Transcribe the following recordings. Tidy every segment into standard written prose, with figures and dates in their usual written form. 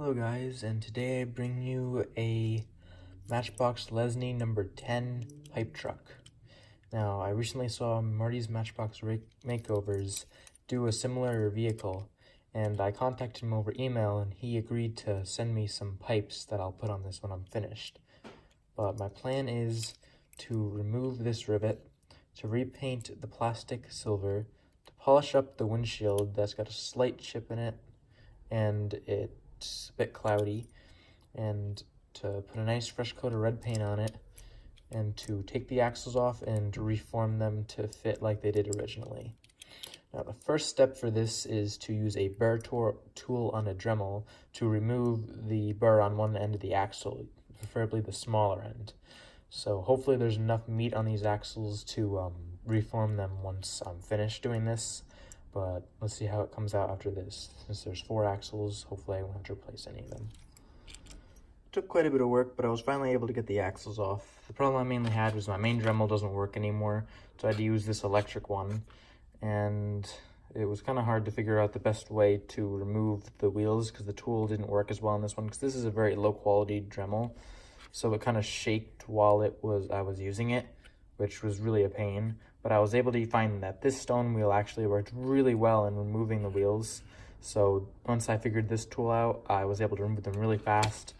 Hello guys, and today I bring you a Matchbox Lesney number 10 pipe truck. Now, I recently saw Marty's Matchbox Makeovers do a similar vehicle, and I contacted him over email and he agreed to send me some pipes that I'll put on this when I'm finished. But my plan is to remove this rivet, to repaint the plastic silver, to polish up the windshield that's got a slight chip in it, and it's a bit cloudy, and to put a nice fresh coat of red paint on it, and to take the axles off and reform them to fit like they did originally. Now, the first step for this is to use a burr tool on a Dremel to remove the burr on one end of the axle, preferably the smaller end. So hopefully there's enough meat on these axles to reform them once I'm finished doing this. But let's see how it comes out after this. Since there's 4 axles, hopefully I won't have to replace any of them. It took quite a bit of work, but I was finally able to get the axles off. The problem I mainly had was my main Dremel doesn't work anymore, so I had to use this electric one. And it was kind of hard to figure out the best way to remove the wheels because the tool didn't work as well on this one, because this is a very low quality Dremel. So it kind of shaked while I was using it, which was really a pain. But I was able to find that this stone wheel actually worked really well in removing the wheels. So once I figured this tool out, I was able to remove them really fast.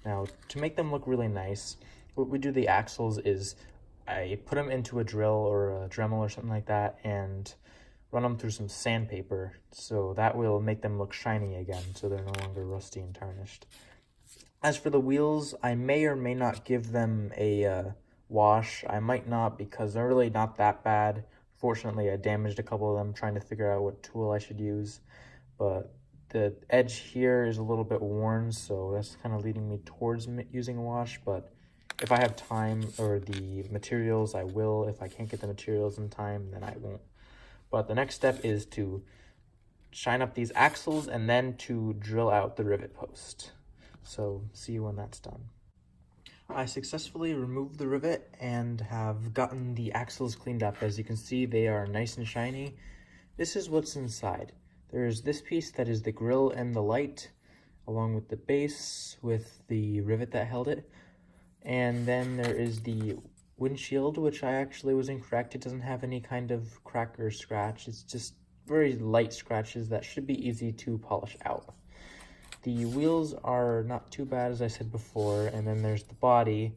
Now, to make them look really nice, what we do to the axles is I put them into a drill or a Dremel or something like that and run them through some sandpaper. So that will make them look shiny again, so they're no longer rusty and tarnished. As for the wheels, I may or may not give them a wash. I might not, because they're really not that bad. Fortunately, I damaged a couple of them trying to figure out what tool I should use, but the edge here is a little bit worn, so that's kind of leading me towards using a wash. But if I have time or the materials, I will. If I can't get the materials in time, then I won't. But the next step is to shine up these axles and then to drill out the rivet post. So see you when that's done. I successfully removed the rivet and have gotten the axles cleaned up. As you can see, they are nice and shiny. This is what's inside. There's this piece that is the grille and the light, along with the base with the rivet that held it. And then there is the windshield, which I actually was incorrect. It doesn't have any kind of crack or scratch. It's just very light scratches that should be easy to polish out. The wheels are not too bad, as I said before, and then there's the body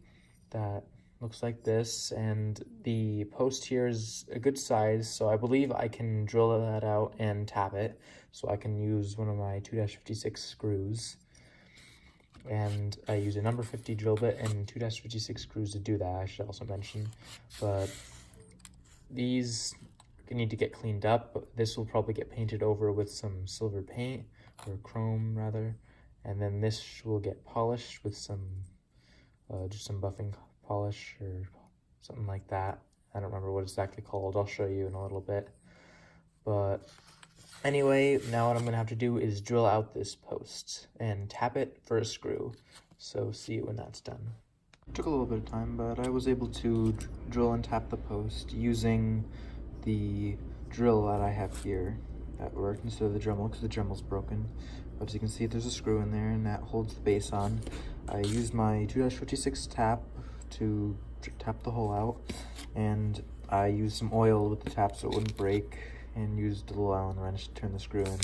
that looks like this, and the post here is a good size, so I believe I can drill that out and tap it, so I can use one of my 2-56 screws. And I use a number 50 drill bit and 2-56 screws to do that, I should also mention. But these need to get cleaned up. This will probably get painted over with some silver paint, or chrome rather, and then this will get polished with some just some buffing polish or something like that. I don't remember what it's exactly called. I'll show you in a little bit. But anyway, now what I'm gonna have to do is drill out this post and tap it for a screw. So see you when that's done. It took a little bit of time, but I was able to drill and tap the post using the drill that I have here. That worked instead of the Dremel, because the Dremel's broken. But as you can see, there's a screw in there and that holds the base on. I used my 2-56 tap to tap the hole out, and I used some oil with the tap so it wouldn't break, and used a little Allen wrench to turn the screw in.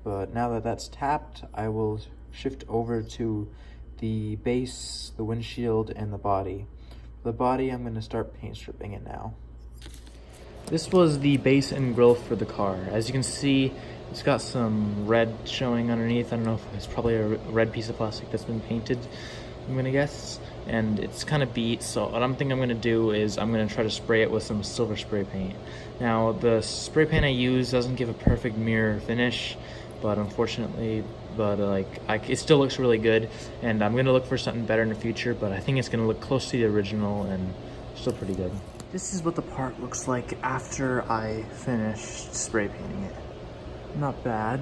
But now that that's tapped, I will shift over to the base, the windshield, and the body. For the body, I'm going to start paint stripping it now. This was the base and grille for the car. As you can see, it's got some red showing underneath. I don't know if it's probably a red piece of plastic that's been painted, I'm gonna guess. And it's kind of beat, so what I'm gonna do is I'm gonna try to spray it with some silver spray paint. Now, the spray paint I use doesn't give a perfect mirror finish, but unfortunately, it still looks really good, and I'm gonna look for something better in the future, but I think it's gonna look close to the original and still pretty good. This is what the part looks like after I finished spray painting it. Not bad.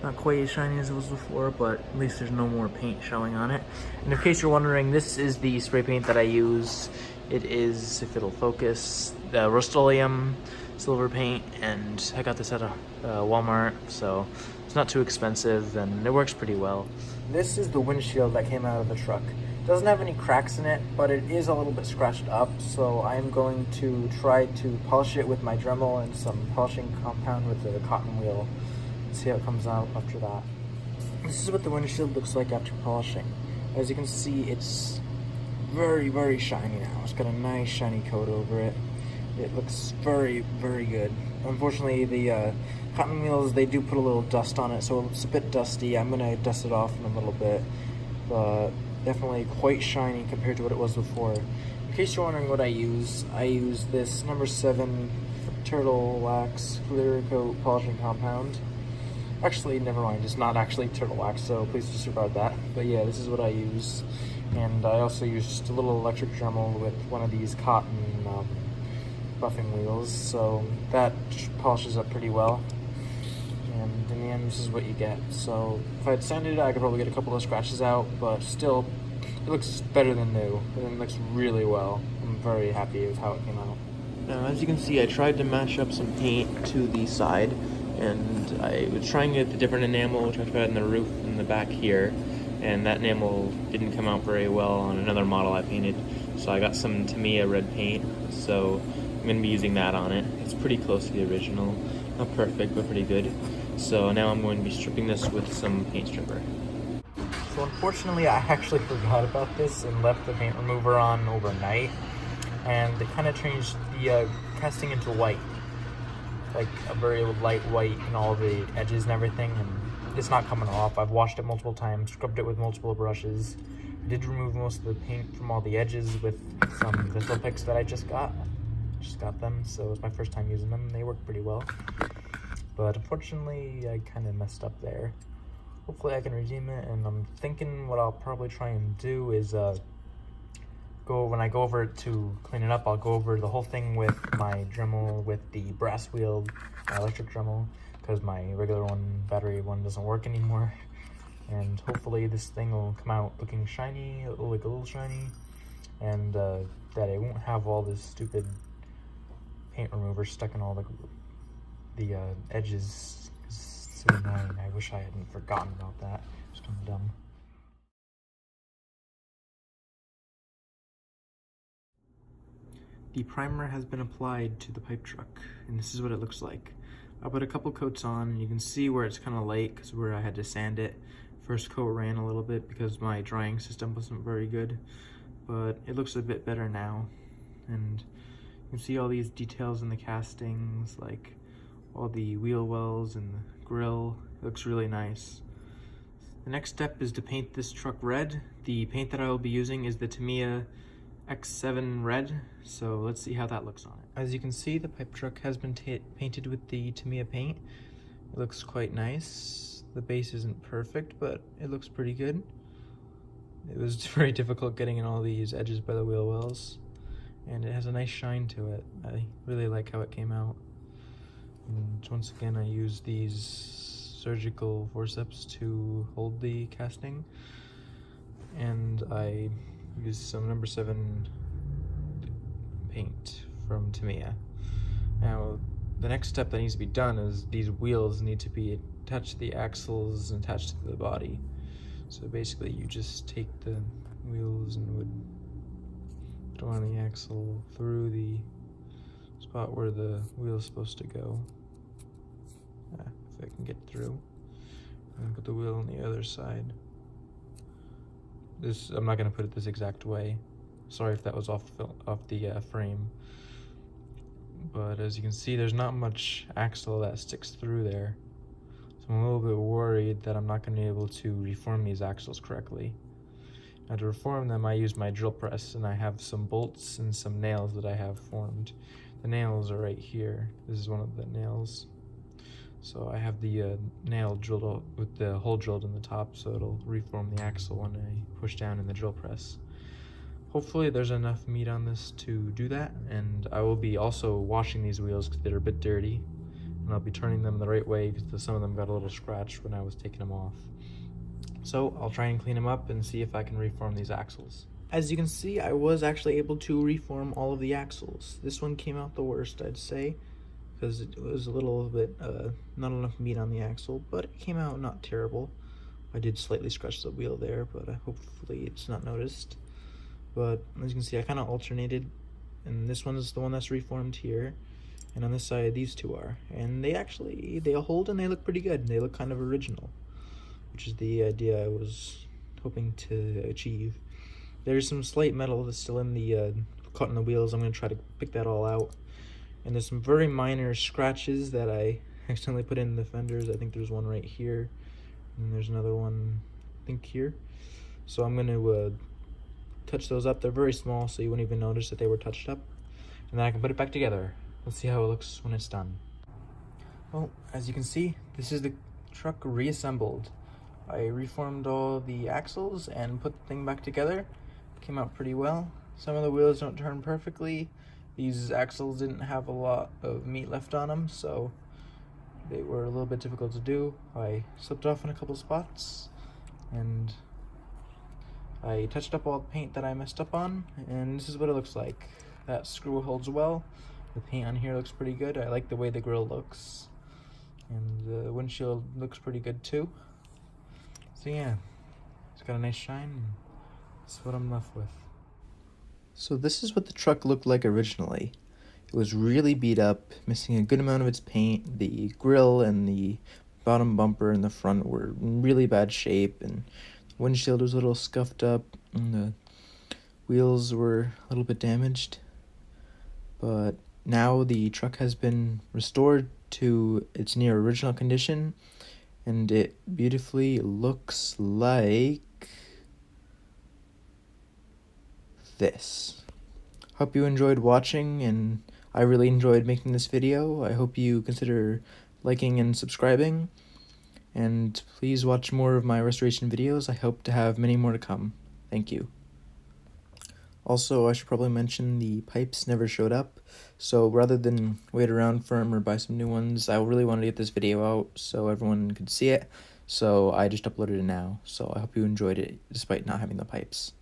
Not quite as shiny as it was before, but at least there's no more paint showing on it. And in case you're wondering, this is the spray paint that I use. It is, if it'll focus, the Rust-Oleum silver paint, and I got this at a Walmart, so it's not too expensive, and it works pretty well. This is the windshield that came out of the truck. Doesn't have any cracks in it, but it is a little bit scratched up, so I'm going to try to polish it with my Dremel and some polishing compound with the cotton wheel. See how it comes out after that. This is what the windshield looks like after polishing. As you can see, it's very, very shiny now. It's got a nice shiny coat over it. It looks very, very good. Unfortunately, the cotton wheels, they do put a little dust on it, so it's a bit dusty. I'm gonna dust it off in a little bit, but definitely quite shiny compared to what it was before. In case you're wondering what I use this number 7 Turtle Wax Clear Coat Polishing Compound. Actually, never mind, it's not actually turtle wax, so please disregard that. But yeah, this is what I use. And I also use just a little electric Dremel with one of these cotton buffing wheels, so that polishes up pretty well. And in the end, this is what you get. So if I'd sanded it, I could probably get a couple of scratches out, but still, it looks better than new, and it looks really well. I'm very happy with how it came out. Now, as you can see, I tried to match up some paint to the side, and I was trying to get the different enamel, which I tried in the roof in the back here, and that enamel didn't come out very well on another model I painted, so I got some Tamiya red paint, so I'm going to be using that on it. It's pretty close to the original. Not perfect, but pretty good. So now I'm going to be stripping this with some paint stripper. So unfortunately, I actually forgot about this and left the paint remover on overnight, and it kind of changed the casting into white, like a very light white in all the edges and everything, and it's not coming off. I've washed it multiple times, scrubbed it with multiple brushes. I did remove most of the paint from all the edges with some Visual Picks that I just got. Them, so it's my first time using them. They work pretty well. But unfortunately, I kind of messed up there. Hopefully I can redeem it, and I'm thinking what I'll probably try and do is when I go over to clean it up, I'll go over the whole thing with my Dremel with the brass wheeled electric Dremel, because my regular one, battery one, doesn't work anymore. And hopefully this thing will come out looking shiny, like a little shiny, and that it won't have all this stupid paint remover stuck in all the edges. It's so annoying. I wish I hadn't forgotten about that. Just kind of dumb. The primer has been applied to the pipe truck, and this is what it looks like. I put a couple coats on, and you can see where it's kind of light because where I had to sand it. First coat ran a little bit because my drying system wasn't very good, but it looks a bit better now. And you can see all these details in the castings, like all the wheel wells and the grill. It looks really nice. The next step is to paint this truck red. The paint that I will be using is the Tamiya X7 red, so let's see how that looks on it. As you can see, the pipe truck has been painted with the Tamiya paint. It looks quite nice. The base isn't perfect, but it looks pretty good. It was very difficult getting in all these edges by the wheel wells, and it has a nice shine to it. I really like how it came out. And once again, I use these surgical forceps to hold the casting, and I use some number 7 paint from Tamiya. Now, the next step that needs to be done is these wheels need to be attached to the axles and attached to the body. So basically, you just take the wheels and would throw on the axle through the spot where the wheel is supposed to go. If I can get through. And put the wheel on the other side. I'm not going to put it this exact way. Sorry if that was off the frame. But as you can see, there's not much axle that sticks through there. So I'm a little bit worried that I'm not going to be able to reform these axles correctly. Now to reform them, I use my drill press, and I have some bolts and some nails that I have formed. The nails are right here. This is one of the nails. So I have the nail drilled out with the hole drilled in the top, so it'll reform the axle when I push down in the drill press. Hopefully there's enough meat on this to do that, and I will be also washing these wheels because they're a bit dirty, and I'll be turning them the right way because some of them got a little scratch when I was taking them off. So I'll try and clean them up and see if I can reform these axles. As you can see, I was actually able to reform all of the axles. This one came out the worst, I'd say. because it was a little bit, not enough meat on the axle, but it came out not terrible. I did slightly scratch the wheel there, but hopefully it's not noticed. But as you can see, I kind of alternated, and this one's the one that's reformed here, and on this side these two are, and they hold and they look pretty good. They look kind of original, which is the idea I was hoping to achieve. There's some slight metal that's still in the caught in the wheels. I'm going to try to pick that all out, and there's some very minor scratches that I accidentally put in the fenders. I think there's one right here, and there's another one I think here. So I'm going to touch those up. They're very small, so you wouldn't even notice that they were touched up, and then I can put it back together. Let's see how it looks when it's done. Well, as you can see, this is the truck reassembled. I reformed all the axles and put the thing back together. Came out pretty well. Some of the wheels don't turn perfectly. These axles didn't have a lot of meat left on them, so they were a little bit difficult to do. I slipped off in a couple spots, and I touched up all the paint that I messed up on, and this is what it looks like. That screw holds well. The paint on here looks pretty good. I like the way the grille looks, and the windshield looks pretty good too. So yeah, it's got a nice shine. That's what I'm left with. So this is what the truck looked like originally. It was really beat up, missing a good amount of its paint. The grille and the bottom bumper and the front were in really bad shape, and the windshield was a little scuffed up, and the wheels were a little bit damaged. But now the truck has been restored to its near original condition, and it beautifully looks like this. Hope you enjoyed watching, and I really enjoyed making this video. I hope you consider liking and subscribing, and please watch more of my restoration videos. I hope to have many more to come. Thank you. Also, I should probably mention the pipes never showed up, so rather than wait around for them or buy some new ones, I really wanted to get this video out so everyone could see it, so I just uploaded it now. So I hope you enjoyed it despite not having the pipes.